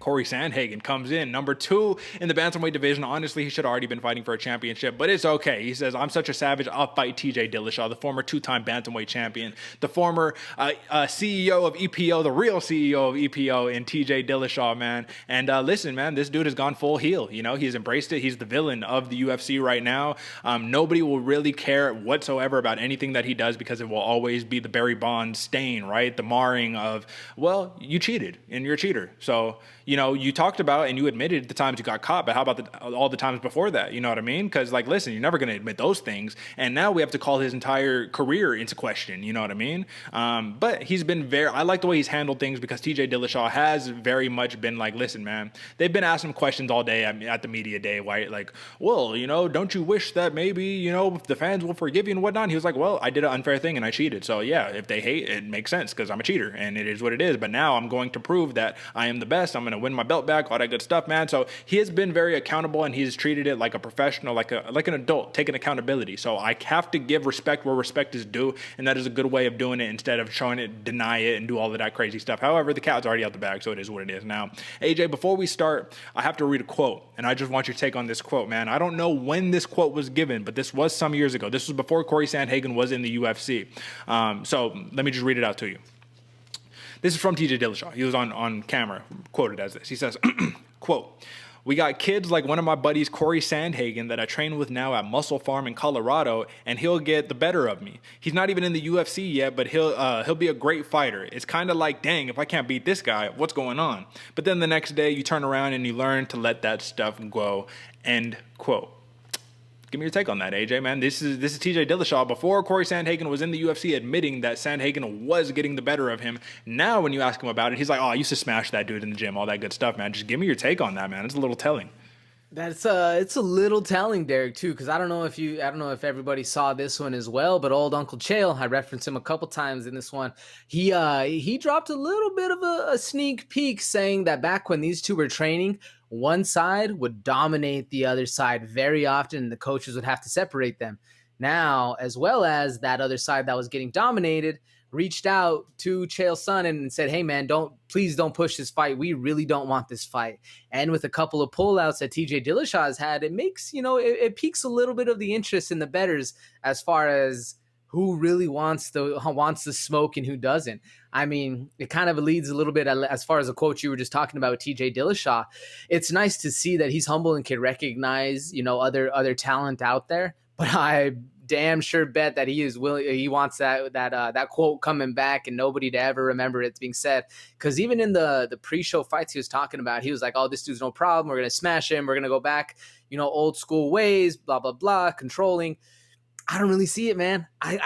Cory Sandhagen comes in, number 2 in the bantamweight division. Honestly, he should have already been fighting for a championship, but it's okay. He says, I'm such a savage, I'll fight TJ Dillashaw, the former 2-time bantamweight champion, the former CEO of EPO, the real CEO of EPO in TJ Dillashaw, man. And listen, man, this dude has gone full heel. You know, he's embraced it. He's the villain of the UFC right now. Nobody will really care whatsoever about anything that he does because it will always be the Barry Bonds stain, right? The marring of, well, you cheated and you're a cheater. So, you know, you talked about and you admitted the times you got caught, but how about all the times before that? You know what I mean? Because, like, listen, you're never going to admit those things. And now we have to call his entire career into question. You know what I mean? But he's been I like the way he's handled things because TJ Dillashaw has very much been like, listen, man, they've been asking questions all day at the media day, right? Like, well, you know, don't you wish that maybe, you know, the fans will forgive you and whatnot? And he was like, well, I did an unfair thing and I cheated. So yeah, if they hate, it makes sense because I'm a cheater and it is what it is. But now I'm going to prove that I am the best. I'm going to win my belt back, all that good stuff, man. So he has been very accountable and he's treated it like a professional, like an adult, taking accountability. So I have to give respect where respect is due, and that is a good way of doing it instead of showing it, deny it, and do all of that crazy stuff. However, the cat's already out the bag, so it is what it is. Now, AJ, before we start, I have to read a quote, and I just want your take on this quote, man. I don't know when this quote was given, but this was some years ago. This was before Cory Sandhagen was in the UFC. So let me just read it out to you. This is from TJ Dillashaw. He was on camera, quoted as this. He says, quote, "We got kids like one of my buddies, Cory Sandhagen, that I train with now at Muscle Farm in Colorado, and he'll get the better of me. He's not even in the UFC yet, but he'll be a great fighter. It's kind of like, dang, if I can't beat this guy, what's going on? But then the next day, you turn around and you learn to let that stuff go." End quote. Give me your take on that, AJ, man. This is TJ Dillashaw before Cory Sandhagen was in the UFC admitting that Sandhagen was getting the better of him. Now when you ask him about it, he's like, oh, I used to smash that dude in the gym, all that good stuff, man. Just give me your take on that, man. It's a little telling. It's a little telling, Derek, too, because I don't know if everybody saw this one as well, but old Uncle Chael, I referenced him a couple times in this one. He dropped a little bit of a sneak peek saying that back when these two were training, one side would dominate the other side very often, and the coaches would have to separate them. Now, as well as that other side that was getting dominated, reached out to Chael Sonnen and said, hey, man, please don't push this fight. We really don't want this fight. And with a couple of pullouts that TJ Dillashaw has had, it makes, it piques a little bit of the interest in the bettors as far as who really wants the smoke and who doesn't. I mean, it kind of leads a little bit as far as the quote you were just talking about with TJ Dillashaw. It's nice to see that he's humble and can recognize, other talent out there. But I damn sure bet that he is willing. He wants that quote coming back and nobody to ever remember it being said. Because even in the pre-show fights he was talking about, he was like, "Oh, this dude's no problem. We're gonna smash him. We're gonna go back, old school ways. Blah blah blah. Controlling." I don't really see it, man. I've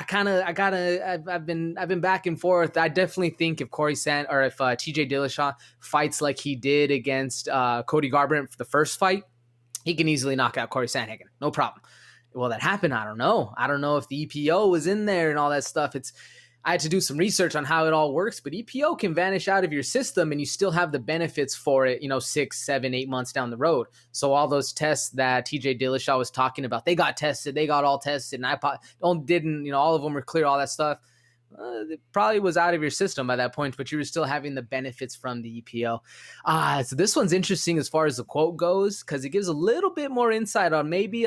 been back and forth. I definitely think if TJ Dillashaw fights like he did against Cody Garbrandt for the first fight, he can easily knock out Cory Sandhagen. No problem. Will that happen? I don't know. I don't know if the EPO was in there and all that stuff. I had to do some research on how it all works, but EPO can vanish out of your system and you still have the benefits for it, 6, 7, 8 months down the road. So all those tests that TJ Dillashaw was talking about, they got tested, they got all tested, and all of them were clear, all that stuff. It probably was out of your system by that point, but you were still having the benefits from the EPO. So this one's interesting as far as the quote goes, because it gives a little bit more insight on maybe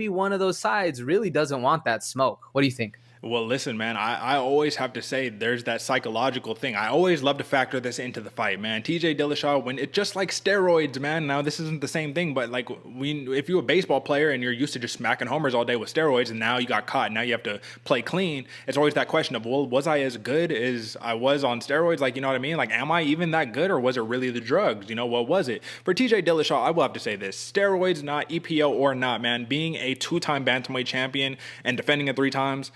one of those sides really doesn't want that smoke. What do you think? Well, listen, man, I always have to say there's that psychological thing. I always love to factor this into the fight, man. TJ Dillashaw, when it's just like steroids, man. Now, this isn't the same thing, but like if you're a baseball player and you're used to just smacking homers all day with steroids and now you got caught and now you have to play clean, it's always that question of, well, was I as good as I was on steroids? Like, you know what I mean? Like, am I even that good or was it really the drugs? What was it? For TJ Dillashaw, I will have to say this. Steroids, not EPO or not, man. Being a 2-time bantamweight champion and defending it 3 times,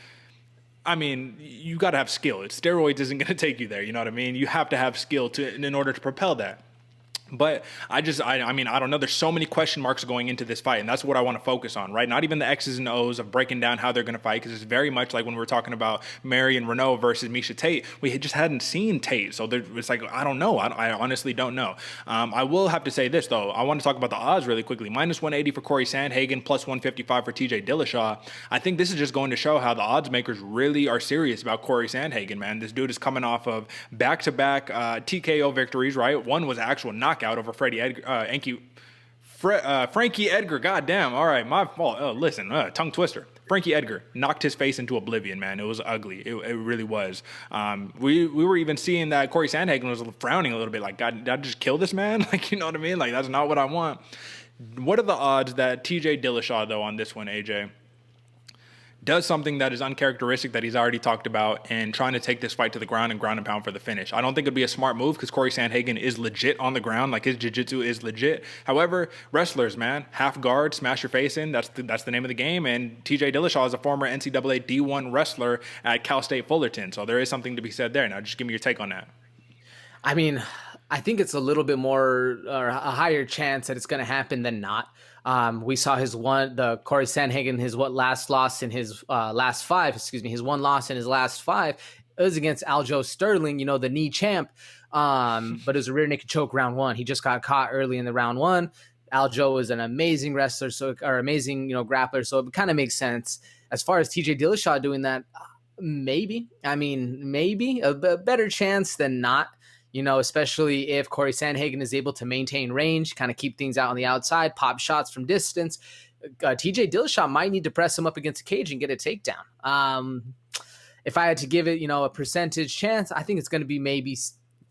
I mean, you got to have skill. Steroids isn't going to take you there. You know what I mean? You have to have skill in order to propel that. But I don't know. There's so many question marks going into this fight, and that's what I want to focus on, right? Not even the X's and O's of breaking down how they're going to fight, because it's very much like when we were talking about Marion Renault versus Miesha Tate. We just hadn't seen Tate, so it's like, I don't know. I honestly don't know. I will have to say this, though. I want to talk about the odds really quickly. -180 for Cory Sandhagen, +155 for TJ Dillashaw. I think this is just going to show how the odds makers really are serious about Cory Sandhagen, man. This dude is coming off of back-to-back TKO victories, right? One was actual knockout knockout over Frankie Edgar. God damn. All right, my fault. Listen, tongue twister. Frankie Edgar knocked his face into oblivion, man. It was ugly. It really was. We were even seeing that Cory Sandhagen was frowning a little bit, like, God, did I just kill this man? Like, you know what I mean? Like, that's not what I want. What are the odds that TJ Dillashaw, though, on this one, AJ, does something that is uncharacteristic that he's already talked about and trying to take this fight to the ground and pound for the finish? I don't think it'd be a smart move because Cory Sandhagen is legit on the ground. Like, his jiu-jitsu is legit. However, wrestlers, man, half guard, smash your face in. That's the name of the game. And TJ Dillashaw is a former NCAA D1 wrestler at Cal State Fullerton. So there is something to be said there. Now, just give me your take on that. I mean, I think it's a little bit more or a higher chance that it's going to happen than not. We saw the Cory Sandhagen, his last loss in his last five, his one loss in his last five. It was against Aljo Sterling, the knee champ. But it was a rear naked choke round one. He just got caught early in the round one. Aljo is an amazing wrestler, amazing, grappler. So it kind of makes sense. As far as TJ Dillashaw doing that, maybe a better chance than not. Especially if Cory Sandhagen is able to maintain range, kind of keep things out on the outside, pop shots from distance. TJ Dillashaw might need to press him up against a cage and get a takedown. If I had to give it, a percentage chance, I think it's going to be maybe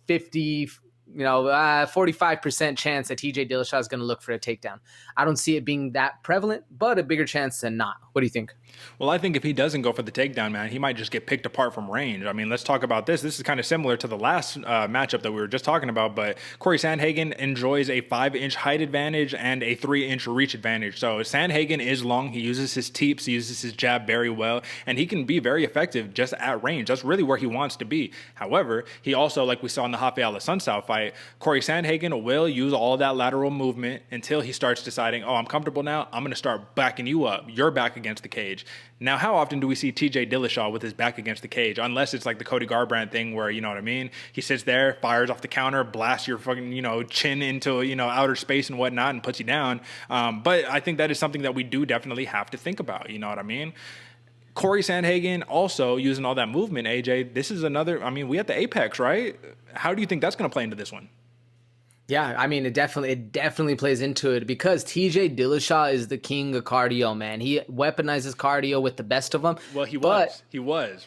45% chance that TJ Dillashaw is going to look for a takedown. I don't see it being that prevalent, but a bigger chance than not. What do you think? Well, I think if he doesn't go for the takedown, man, he might just get picked apart from range. I mean, let's talk about this. This is kind of similar to the last matchup that we were just talking about, but Cory Sandhagen enjoys a 5-inch height advantage and a 3-inch reach advantage. So Sandhagen is long. He uses his teeps, he uses his jab very well, and he can be very effective just at range. That's really where he wants to be. However, he also, like we saw in the Rafael Sunsao fight, Cory Sandhagen will use all that lateral movement until he starts deciding, I'm comfortable now. I'm going to start backing you up. You're back against the cage. Now, how often do we see TJ Dillashaw with his back against the cage? Unless it's like the Cody Garbrandt thing where, you know what I mean? He sits there, fires off the counter, blasts your fucking, chin into, outer space and whatnot and puts you down. But I think that is something that we do definitely have to think about. You know what I mean? Cory Sandhagen also using all that movement, AJ. This is another, we at the apex, right? How do you think that's going to play into this one? Yeah, it definitely plays into it because TJ Dillashaw is the king of cardio, man. He weaponizes cardio with the best of them. Well, he was,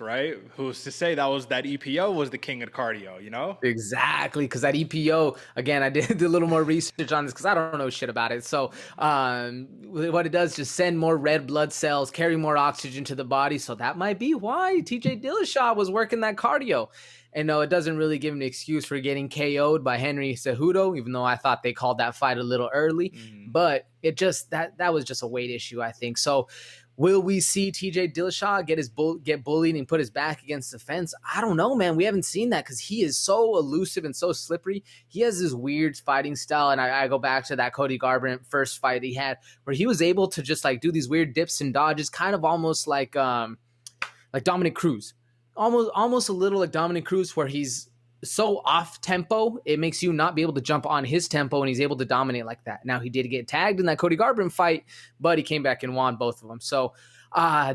right? Who's to say that EPO was the king of cardio, Exactly, because that EPO, again, I did a little more research on this because I don't know shit about it. So what it does is just send more red blood cells, carry more oxygen to the body. So that might be why TJ Dillashaw was working that cardio. And no, it doesn't really give an excuse for getting KO'd by Henry Cejudo, even though I thought they called that fight a little early. Mm-hmm. But it just that was just a weight issue, I think. So will we see TJ Dillashaw get bullied and put his back against the fence? I don't know, man. We haven't seen that because he is so elusive and so slippery. He has this weird fighting style. And I go back to that Cody Garbrandt first fight he had where he was able to just like do these weird dips and dodges, kind of almost like Dominic Cruz. Almost a little like Dominic Cruz, where he's so off tempo, it makes you not be able to jump on his tempo, and he's able to dominate like that. Now, he did get tagged in that Cody Garbrandt fight, but he came back and won both of them. So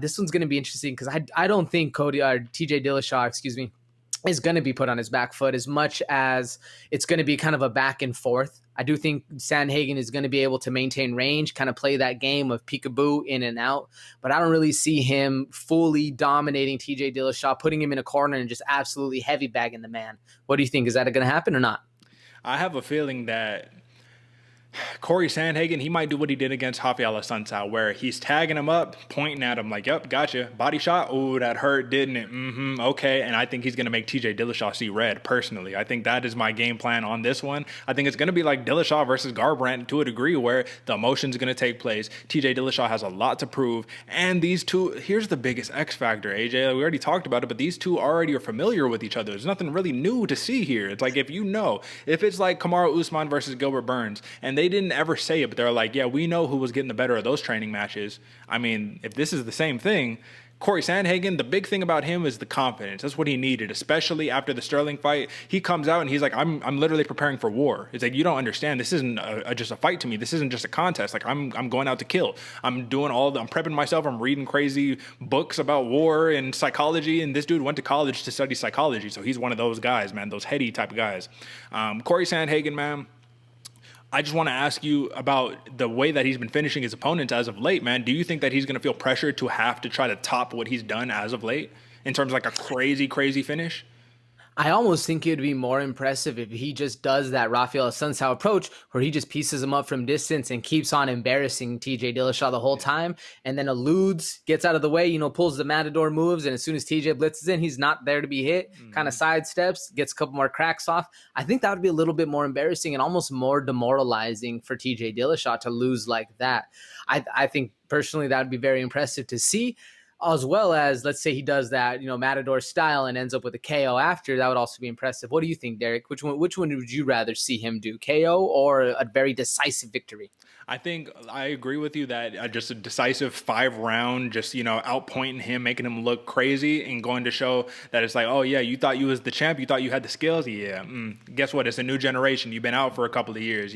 this one's going to be interesting because I don't think TJ Dillashaw, is going to be put on his back foot as much as it's going to be kind of a back and forth. I do think Sandhagen is going to be able to maintain range, kind of play that game of peekaboo in and out, but I don't really see him fully dominating TJ Dillashaw, putting him in a corner and just absolutely heavy bagging the man. What do you think? Is that going to happen or not? I have a feeling that Cory Sandhagen, he might do what he did against Rafael Sunsao, where he's tagging him up, pointing at him like, yep, gotcha. Body shot. Oh, that hurt, didn't it? Mm-hmm. Okay. And I think he's going to make TJ Dillashaw see red, personally. I think that is my game plan on this one. I think it's going to be like Dillashaw versus Garbrandt to a degree where the emotion's going to take place. TJ Dillashaw has a lot to prove. And these two, here's the biggest X factor, AJ. We already talked about it, but these two already are familiar with each other. There's nothing really new to see here. It's like, if it's like Kamaru Usman versus Gilbert Burns, and they didn't ever say it, but they're like, yeah, we know who was getting the better of those training matches. If this is the same thing, Cory Sandhagen, the big thing about him is the confidence. That's what he needed, especially after the Sterling fight. He comes out and he's like, I'm literally preparing for war. It's like, you don't understand. This isn't just a fight to me. This isn't just a contest. Like, I'm going out to kill. I'm prepping myself. I'm reading crazy books about war and psychology. And this dude went to college to study psychology. So he's one of those guys, man, those heady type of guys. Cory Sandhagen, man, I just want to ask you about the way that he's been finishing his opponents as of late, man. Do you think that he's going to feel pressure to have to try to top what he's done as of late in terms of like a crazy, crazy finish? I almost think it would be more impressive if he just does that Rafael Assunção approach where he just pieces him up from distance and keeps on embarrassing TJ Dillashaw the whole time, and then eludes, gets out of the way, pulls the Matador moves, and as soon as TJ blitzes in, he's not there to be hit, kind of sidesteps, gets a couple more cracks off. I think that would be a little bit more embarrassing and almost more demoralizing for TJ Dillashaw to lose like that. I think personally that would be very impressive to see. As well as, let's say he does that, Matador style and ends up with a KO after. That would also be impressive. What do you think, Derek? Which one would you rather see him do, KO or a very decisive victory? I think I agree with you that just a decisive 5-round, just, outpointing him, making him look crazy and going to show that it's like, oh, yeah, you thought you was the champ. You thought you had the skills. Yeah. Guess what? It's a new generation. You've been out for a couple of years,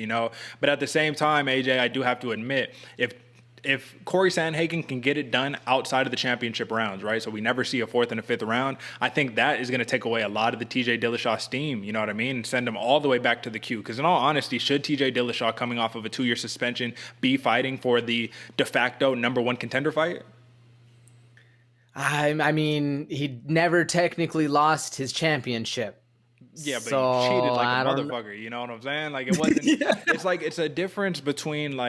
But at the same time, AJ, I do have to admit, if Cory Sandhagen can get it done outside of the championship rounds, right? So we never see a 4th and a 5th round. I think that is going to take away a lot of the TJ Dillashaw steam, you know what I mean? And send him all the way back to the queue. Because in all honesty, should TJ Dillashaw, coming off of a 2-year suspension, be fighting for the de facto #1 contender fight? I mean, he never technically lost his championship. Yeah, but he cheated like a motherfucker. You know what I'm saying? Like, it wasn't. Yeah. It's a difference between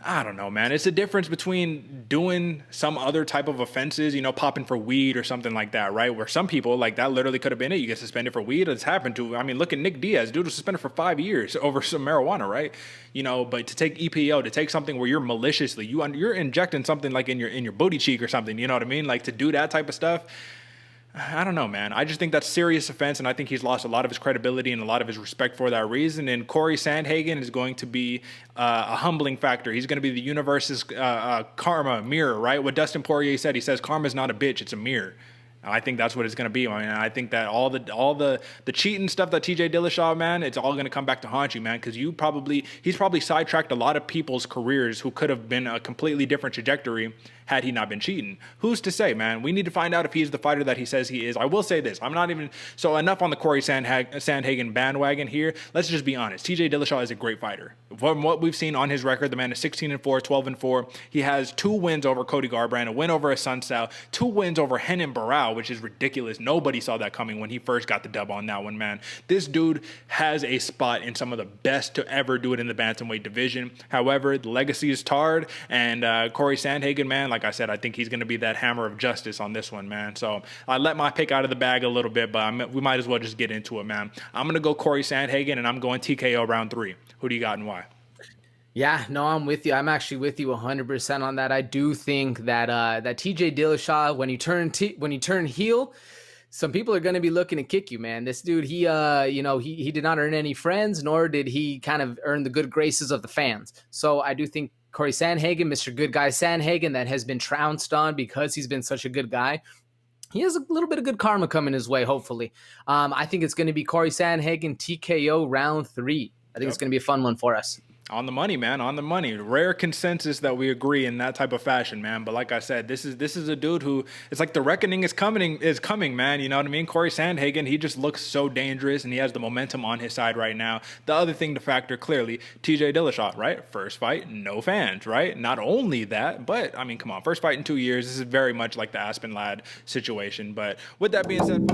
I don't know, man. It's a difference between doing some other type of offenses, popping for weed or something like that, right? Where some people, like, that literally could have been it. You get suspended for weed. It's happened to, look at Nick Diaz. Dude was suspended for 5 years over some marijuana, right? But to take EPO, to take something where you're maliciously, you're injecting something like in your booty cheek or something, you know what I mean? Like, to do that type of stuff, I don't know, man. I just think that's serious offense, and I think he's lost a lot of his credibility and a lot of his respect for that reason. And Cory Sandhagen is going to be a humbling factor. He's going to be the universe's karma mirror, right? What Dustin Poirier said, he says, karma's not a bitch, it's a mirror. I think that's what it's going to be. I think that all the cheating stuff that TJ Dillashaw, man, it's all going to come back to haunt you, man, because he's probably sidetracked a lot of people's careers who could have been a completely different trajectory had he not been cheating. Who's to say, man? We need to find out if he's the fighter that he says he is. I will say this. So enough on the Cory Sandhagen bandwagon here. Let's just be honest. TJ Dillashaw is a great fighter. From what we've seen on his record, the man is 16-4, 12-4. He has 2 wins over Cody Garbrandt, a win over Assunção, 2 wins over Renan Barão, which is ridiculous. Nobody saw that coming when he first got the dub on that one, man. This dude has a spot in some of the best to ever do it in the bantamweight division. However, the legacy is tarred, and Cory Sandhagen, man, like I said, I think he's going to be that hammer of justice on this one, man. So I let my pick out of the bag a little bit, but we might as well just get into it, man. I'm going to go Cory Sandhagen, and I'm going TKO round 3. Who do you got and why? Yeah, no, I'm with you. I'm actually with you 100% on that. I do think that that TJ Dillashaw, when you turn heel, some people are going to be looking to kick you, man. This dude, he did not earn any friends, nor did he kind of earn the good graces of the fans. So I do think Cory Sandhagen, Mr. Good Guy Sandhagen, that has been trounced on because he's been such a good guy, he has a little bit of good karma coming his way, hopefully. I think it's going to be Cory Sandhagen TKO round 3. I think it's going to be a fun one for us. On the money, man. On the money. Rare consensus that we agree in that type of fashion, man. But like I said, this is a dude who, it's like the reckoning is coming, man. You know what I mean? Cory Sandhagen, he just looks so dangerous, and he has the momentum on his side right now. The other thing to factor, clearly, TJ Dillashaw, right? First fight, no fans, right? Not only that, but come on, first fight in 2 years. This is very much like the Aspen Ladd situation. But with that being said,